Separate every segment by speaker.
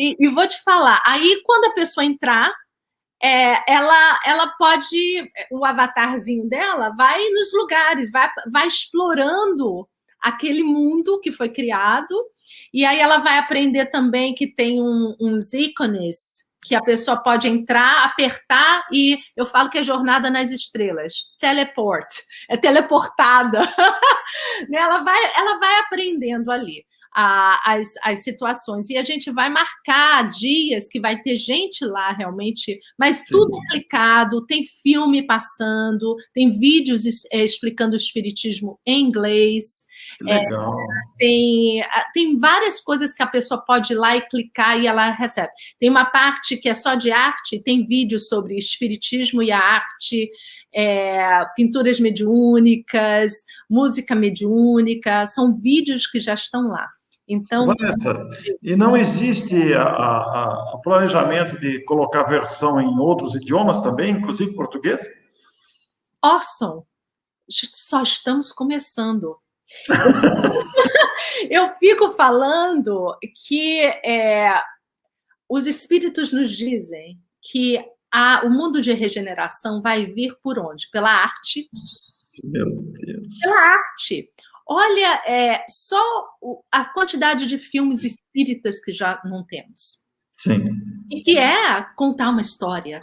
Speaker 1: E vou te falar, aí quando a pessoa entrar, ela pode, o avatarzinho dela vai nos lugares, vai explorando aquele mundo que foi criado, e aí ela vai aprender também que tem uns ícones que a pessoa pode entrar, apertar, e eu falo que é jornada nas estrelas, é teleportada. Ela vai aprendendo ali as situações. E a gente vai marcar dias que vai ter gente lá realmente, mas tudo é clicado, tem filme passando, tem vídeos explicando o espiritismo em inglês.
Speaker 2: Legal.
Speaker 1: Tem várias coisas que a pessoa pode ir lá e clicar e ela recebe. Tem uma parte que é só de arte, tem vídeos sobre espiritismo e a arte, pinturas mediúnicas, música mediúnica, são vídeos que já estão lá. Então,
Speaker 2: Vanessa, e não existe o planejamento de colocar versão em outros idiomas também, inclusive português?
Speaker 1: Orson, só estamos começando. Eu fico falando que os espíritos nos dizem que o mundo de regeneração vai vir por onde? Pela arte.
Speaker 2: Meu Deus.
Speaker 1: Pela arte. Olha, só a quantidade de filmes espíritas que já não temos.
Speaker 2: Sim.
Speaker 1: E que é contar uma história.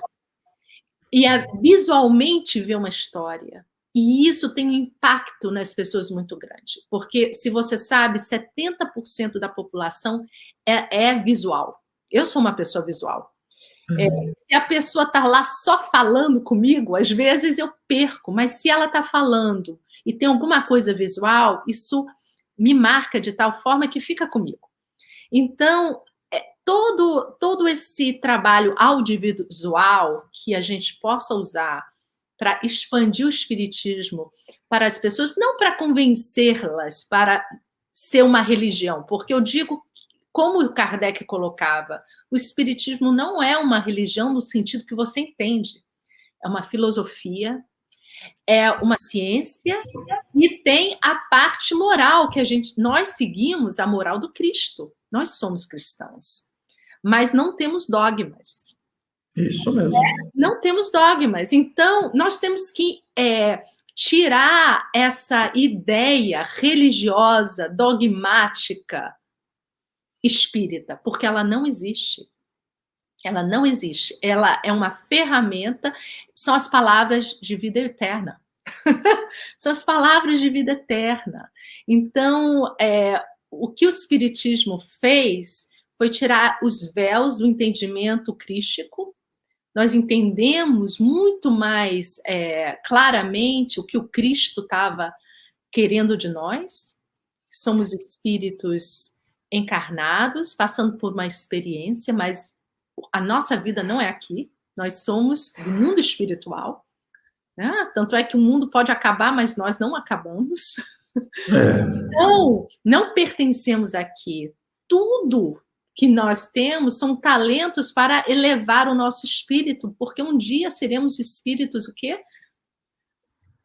Speaker 1: E é visualmente ver uma história. E isso tem um impacto nas pessoas muito grande. Porque, se você sabe, 70% da população é visual. Eu sou uma pessoa visual. Se a pessoa está lá só falando comigo, às vezes eu perco. Mas se ela está falando e tem alguma coisa visual, isso me marca de tal forma que fica comigo. Então, todo esse trabalho audiovisual que a gente possa usar para expandir o espiritismo para as pessoas, não para convencê-las para ser uma religião, porque eu digo, como o Kardec colocava, o espiritismo não é uma religião no sentido que você entende. É uma filosofia, é uma ciência e tem a parte moral que nós seguimos a moral do Cristo. Nós somos cristãos, mas não temos dogmas.
Speaker 2: Isso mesmo.
Speaker 1: Não temos dogmas. Então, nós temos que tirar essa ideia religiosa, dogmática, espírita, porque ela não existe. Ela não existe. Ela é uma ferramenta, são as palavras de vida eterna. São as palavras de vida eterna. Então, o que o Espiritismo fez foi tirar os véus do entendimento crístico. Nós entendemos muito mais claramente o que o Cristo estava querendo de nós. Somos espíritos encarnados, passando por uma experiência, mas a nossa vida não é aqui. Nós somos do mundo espiritual. Tanto é que o mundo pode acabar, mas nós não acabamos. Então, não pertencemos aqui. Tudo que nós temos são talentos para elevar o nosso espírito, porque um dia seremos espíritos o quê?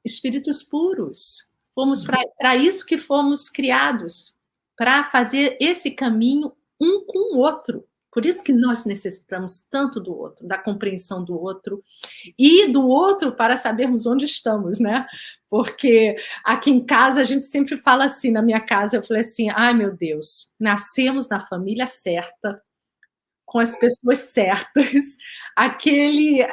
Speaker 1: Espíritos puros. Fomos para isso que fomos criados, para fazer esse caminho um com o outro. Por isso que nós necessitamos tanto do outro, da compreensão do outro, e do outro para sabermos onde estamos, né? Porque aqui em casa a gente sempre fala assim, na minha casa eu falei assim, ai meu Deus, nascemos na família certa, com as pessoas certas, aquele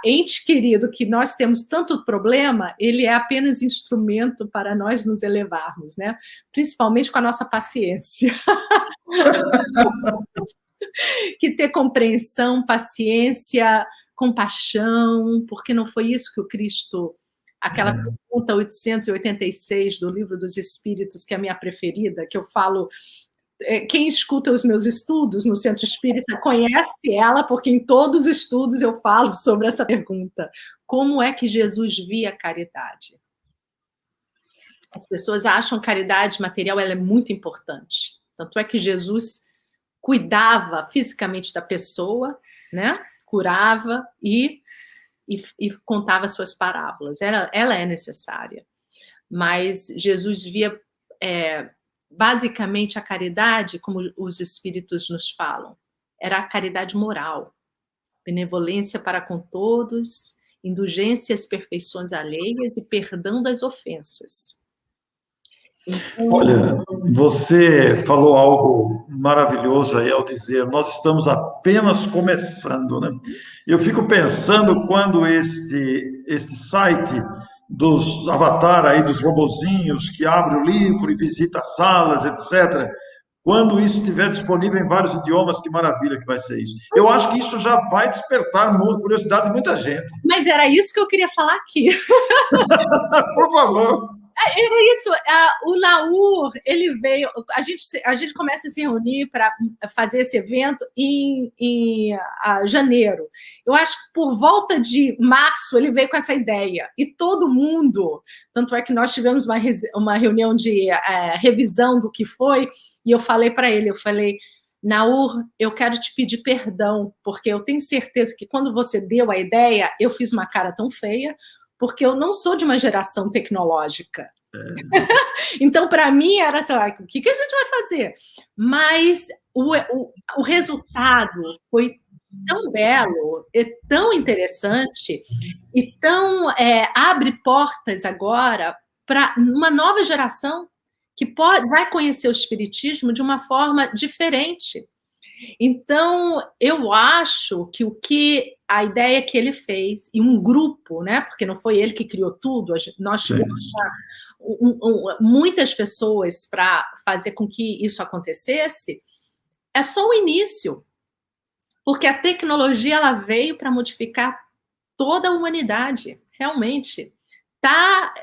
Speaker 1: ente querido que nós temos tanto problema, ele é apenas instrumento para nós nos elevarmos, né? Principalmente com a nossa paciência. Que ter compreensão, paciência, compaixão, porque não foi isso que o Cristo, aquela pergunta 886 do Livro dos Espíritos, que é a minha preferida, que eu falo, quem escuta os meus estudos no Centro Espírita conhece ela, porque em todos os estudos eu falo sobre essa pergunta. Como é que Jesus via a caridade? As pessoas acham que a caridade material ela é muito importante. Tanto é que Jesus cuidava fisicamente da pessoa, né? Curava e contava suas parábolas. Ela é necessária. Mas Jesus via basicamente a caridade, como os espíritos nos falam, era a caridade moral, benevolência para com todos, indulgência às perfeições alheias e perdão das ofensas. Então,
Speaker 2: Olha, você falou algo maravilhoso aí ao dizer, nós estamos apenas começando, né? Eu fico pensando quando este site dos avatar aí, dos robozinhos que abre o livro e visita as salas, etc., quando isso estiver disponível em vários idiomas, que maravilha que vai ser isso. Eu acho que isso já vai despertar curiosidade de muita gente.
Speaker 1: mas era isso que eu queria falar aqui.
Speaker 2: Por favor.
Speaker 1: Era isso, o Naur, ele veio, a gente começa a se reunir para fazer esse evento em janeiro. Eu acho que por volta de março ele veio com essa ideia, e todo mundo, tanto é que nós tivemos uma reunião de revisão do que foi, e eu falei para ele, Naur, eu quero te pedir perdão, porque eu tenho certeza que quando você deu a ideia, eu fiz uma cara tão feia, porque eu não sou de uma geração tecnológica. Então, para mim, era assim, o que a gente vai fazer? Mas o resultado foi tão belo, e tão interessante, e tão abre portas agora para uma nova geração que vai conhecer o Espiritismo de uma forma diferente. Então, eu acho que a ideia que ele fez, e um grupo, né, porque não foi ele que criou tudo, nós tivemos muitas pessoas para fazer com que isso acontecesse, é só o início, porque a tecnologia ela veio para modificar toda a humanidade, realmente. Tá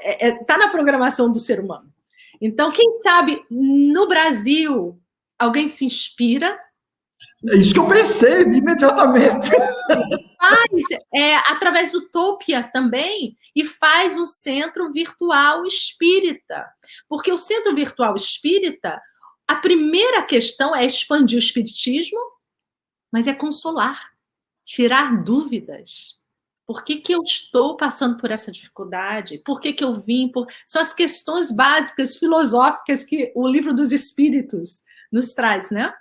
Speaker 1: na programação do ser humano. Então, quem sabe, no Brasil, alguém se inspira.
Speaker 2: É isso que eu pensei imediatamente.
Speaker 1: Faz através do Utopia também, e faz um centro virtual espírita. Porque o centro virtual espírita, a primeira questão é expandir o espiritismo, mas é consolar, tirar dúvidas. Por que eu estou passando por essa dificuldade? Por que eu vim? São as questões básicas, filosóficas que o Livro dos Espíritos nos traz, né?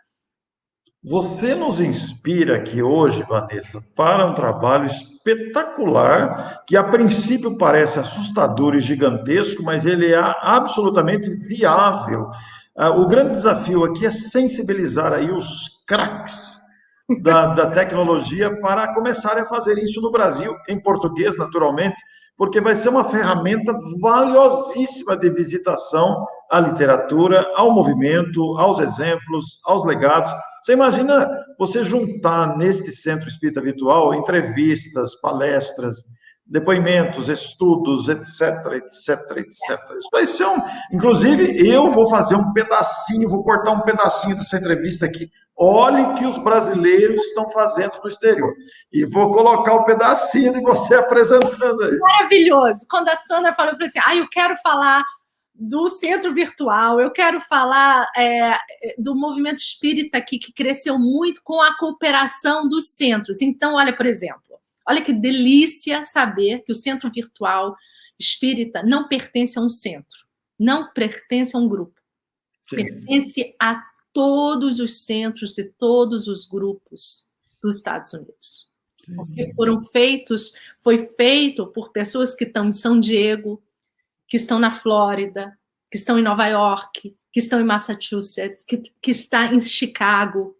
Speaker 2: Você nos inspira aqui hoje, Vanessa, para um trabalho espetacular, que a princípio parece assustador e gigantesco, mas ele é absolutamente viável. O grande desafio aqui é sensibilizar aí os craques da tecnologia para começarem a fazer isso no Brasil, em português, naturalmente, porque vai ser uma ferramenta valiosíssima de visitação à literatura, ao movimento, aos exemplos, aos legados. Você imagina você juntar neste centro espírita virtual entrevistas, palestras, depoimentos, estudos, etc, etc, etc. Isso vai ser Inclusive, eu vou fazer um pedacinho, vou cortar um pedacinho dessa entrevista aqui. Olhe o que os brasileiros estão fazendo no exterior. E vou colocar um pedacinho de você apresentando aí.
Speaker 1: Maravilhoso. Quando a Sandra falou, eu falei assim, eu quero falar do centro virtual, eu quero falar do movimento espírita aqui, que cresceu muito com a cooperação dos centros. Então, olha, por exemplo, olha que delícia saber que o centro virtual espírita não pertence a um centro, não pertence a um grupo. Sim. Pertence a todos os centros e todos os grupos dos Estados Unidos. Sim. Porque foi feito por pessoas que estão em São Diego, que estão na Flórida, que estão em Nova York, que estão em Massachusetts, que está em Chicago.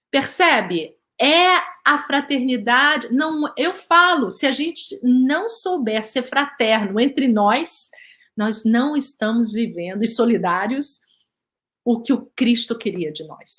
Speaker 1: Percebe? É a fraternidade. Não, eu falo, se a gente não souber ser fraterno entre nós não estamos vivendo e solidários o que o Cristo queria de nós.